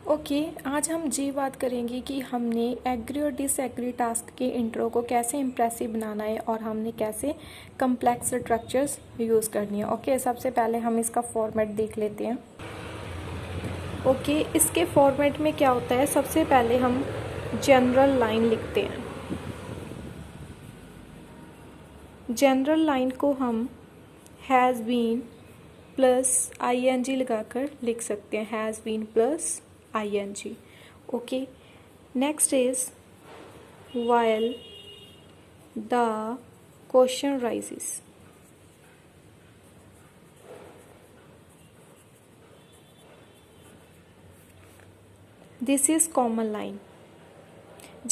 Okay आज हम जी बात करेंगे कि हमने एग्री और डिसएग्री टास्क के इंट्रो को कैसे इम्प्रेसिव बनाना है और हमने कैसे कम्प्लेक्स स्ट्रक्चर्स यूज़ करनी है। ओके सबसे पहले हम इसका फॉर्मेट देख लेते हैं। ओके इसके फॉर्मेट में क्या होता है, सबसे पहले हम जनरल लाइन लिखते हैं। जनरल लाइन को हम हैज़ बीन प्लस ING लगाकर लिख सकते हैं, has been plus ING। Okay next is while the question rises। This is common line.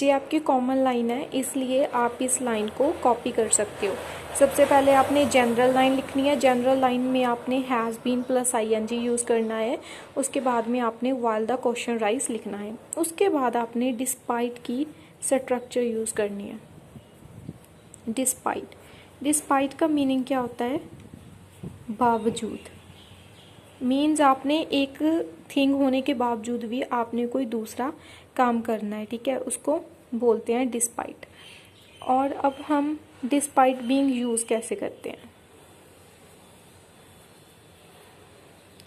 ये आपकी कॉमन लाइन है, इसलिए आप इस लाइन को कॉपी कर सकते हो। सबसे पहले आपने जनरल लाइन लिखनी है। जनरल लाइन में आपने has been plus ING use करना है। उसके बाद में आपने while द क्वेश्चन राइज लिखना है। उसके बाद आपने डिस्पाइट की स्ट्रक्चर यूज़ करनी है। डिस्पाइट का मीनिंग क्या होता है? बावजूद। मीन्स आपने एक थिंग होने के बावजूद भी आपने कोई दूसरा काम करना है, ठीक है, उसको बोलते हैं डिस्पाइट। और अब हम डिस्पाइट बीइंग यूज कैसे करते हैं।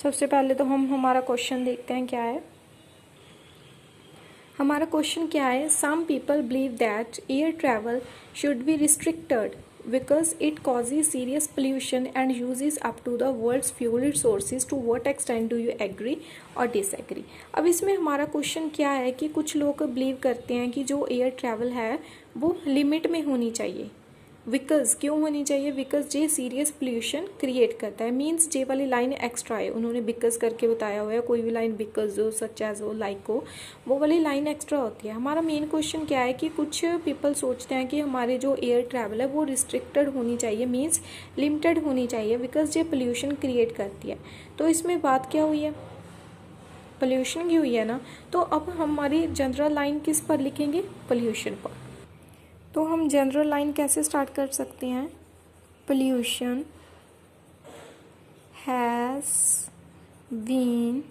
सबसे पहले तो हम हमारा क्वेश्चन देखते हैं क्या है। हमारा क्वेश्चन क्या है? Some people believe that air travel should be restricted because it causes serious pollution and uses up to the world's fuel resources. To what extent do you agree or disagree? अब इसमें हमारा question क्या है कि कुछ लोग believe करते हैं कि जो एयर ट्रैवल है वो लिमिट में होनी चाहिए। बिकॉज क्यों होनी चाहिए? Because J serious pollution create करता है। मीन्स जे वाली लाइन एक्स्ट्रा है, उन्होंने बिकॉज करके बताया हुआ है। कोई भी लाइन बिकॉज हो, सच एज हो, लाइक हो, वो वाली लाइन एक्स्ट्रा होती है। हमारा मेन क्वेश्चन क्या है कि कुछ पीपल सोचते हैं कि हमारे जो एयर ट्रैवल है वो रिस्ट्रिक्टेड होनी चाहिए, मीन्स लिमिटेड होनी चाहिए, बिकॉज ये पोल्यूशन क्रिएट करती है। तो इसमें बात क्या हुई है? पोल्यूशन की हुई है ना। तो अब हमारी जनरल लाइन किस पर लिखेंगे? पोल्यूशन पर। तो हम जनरल लाइन कैसे स्टार्ट कर सकते हैं? Pollution has been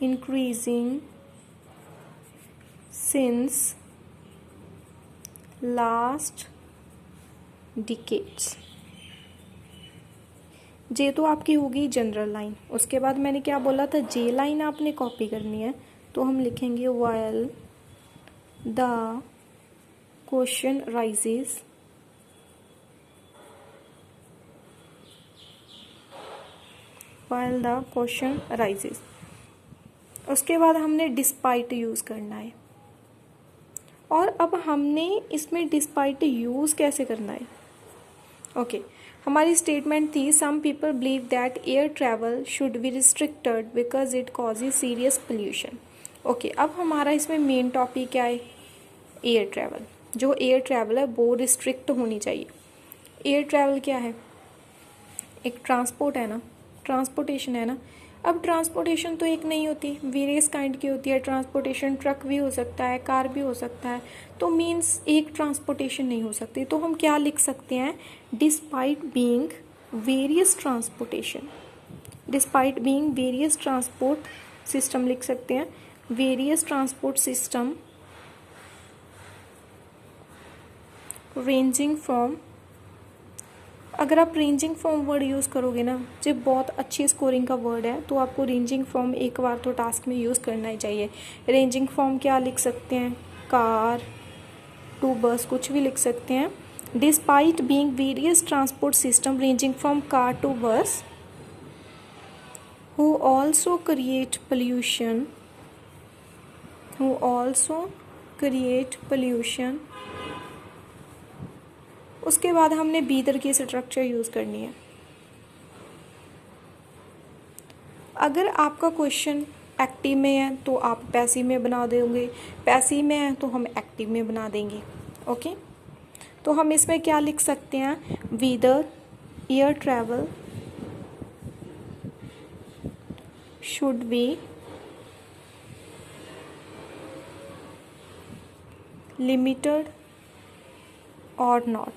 increasing since last decades. जे तो आपकी होगी जनरल लाइन। उसके बाद मैंने क्या बोला था? जे लाइन आपने कॉपी करनी है। तो हम लिखेंगे while the question rises, while the question rises। उसके बाद हमने डिस्पाइट यूज़ करना है। और अब हमने इसमें डिस्पाइट यूज़ कैसे करना है? ओके हमारी स्टेटमेंट थी some people believe that air travel should be restricted because it causes serious pollution. Okay अब हमारा इसमें मेन टॉपिक क्या है? Air travel. जो एयर ट्रैवल है वो रिस्ट्रिक्ट होनी चाहिए। एयर ट्रैवल क्या है? एक ट्रांसपोर्ट है ना, ट्रांसपोर्टेशन है ना। अब ट्रांसपोर्टेशन तो एक नहीं होती, वेरियस काइंड की होती है ट्रांसपोर्टेशन। ट्रक भी हो सकता है, कार भी हो सकता है। तो मीन्स एक ट्रांसपोर्टेशन नहीं हो सकती। तो हम क्या लिख सकते हैं? Despite being various transportation. Despite being various transport system लिख सकते हैं। Various transport system ranging from. अगर आप रेंजिंग फ्रॉम वर्ड यूज़ करोगे ना, जो बहुत अच्छी स्कोरिंग का वर्ड है, तो आपको रेंजिंग फ्रॉम एक बार तो टास्क में यूज़ करना ही चाहिए। रेंजिंग फ्रॉम क्या लिख सकते हैं? कार टू बस, कुछ भी लिख सकते हैं। Despite being various transport system ranging from car to bus who also create pollution, उसके बाद हमने बीदर की स्ट्रक्चर यूज़ करनी है। अगर आपका क्वेश्चन एक्टिव में है तो आप पैसिव में बना देंगे, पैसिव में है तो हम एक्टिव में बना देंगे। ओके तो हम इसमें क्या लिख सकते हैं? Whether air travel should be limited और नॉट।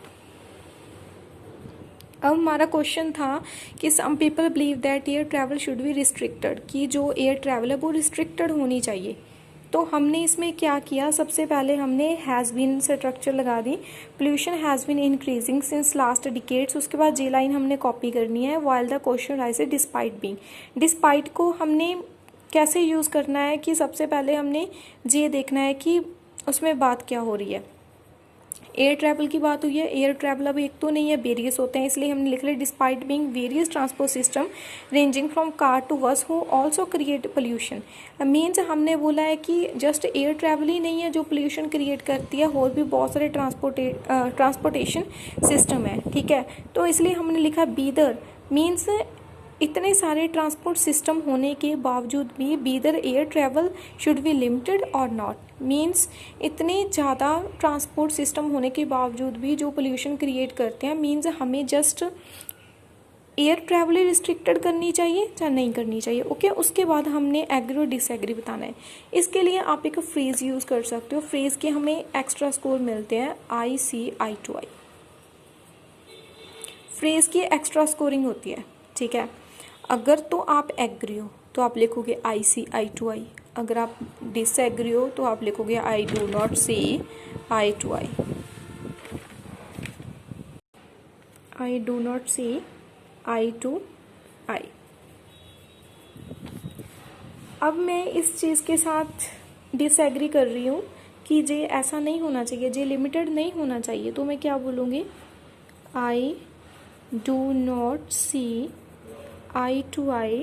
अब हमारा क्वेश्चन था कि some people believe that air travel should be restricted, कि जो एयर ट्रैवल है वो रिस्ट्रिक्टेड होनी चाहिए। तो हमने इसमें क्या किया, सबसे पहले हमने हैज़ बीन स्ट्रक्चर लगा दी, pollution has been increasing since last decades. उसके बाद जे लाइन हमने कॉपी करनी है, while the question rise despite being. Despite को हमने कैसे यूज़ करना है कि सबसे पहले हमने ये देखना है कि उसमें बात क्या हो रही है। एयर ट्रैवल की बात हुई है, एयर ट्रैवल अब एक तो नहीं है, वेरियस होते हैं, इसलिए हमने लिख लिया despite being various transport system ranging from car to bus who also create pollution. Means हमने बोला है कि जस्ट एयर ट्रैवल ही नहीं है जो पोल्यूशन क्रिएट करती है, और भी बहुत सारे ट्रांसपोर्टेशन सिस्टम है, ठीक है। तो इसलिए हमने लिखा बीदर, मीन्स इतने सारे ट्रांसपोर्ट सिस्टम होने के बावजूद भी Bidar air travel should be limited और नॉट, मीन्स इतने ज़्यादा ट्रांसपोर्ट सिस्टम होने के बावजूद भी जो पोल्यूशन क्रिएट करते हैं, मीन्स हमें जस्ट एयर ट्रैवल ही रिस्ट्रिक्टेड करनी चाहिए या नहीं करनी चाहिए। ओके, उसके बाद हमने एग्री और डिसएग्री बताना है। इसके लिए आप एक फ्रेज़ यूज़ कर सकते हो, फ्रेज़ के हमें एक्स्ट्रा स्कोर मिलते हैं ICI/I। फ्रेज़ की एक्स्ट्रा स्कोरिंग होती है, ठीक है। अगर तो आप एग्री हो तो आप लिखोगे ICI/I, अगर आप डिसएग्री हो तो आप लिखोगे आई डू नॉट से I/I। आई डू नॉट से I/I। अब मैं इस चीज़ के साथ डिसएग्री कर रही हूँ कि जे ऐसा नहीं होना चाहिए, जे लिमिटेड नहीं होना चाहिए, तो मैं क्या बोलूँगी, I do not C I/I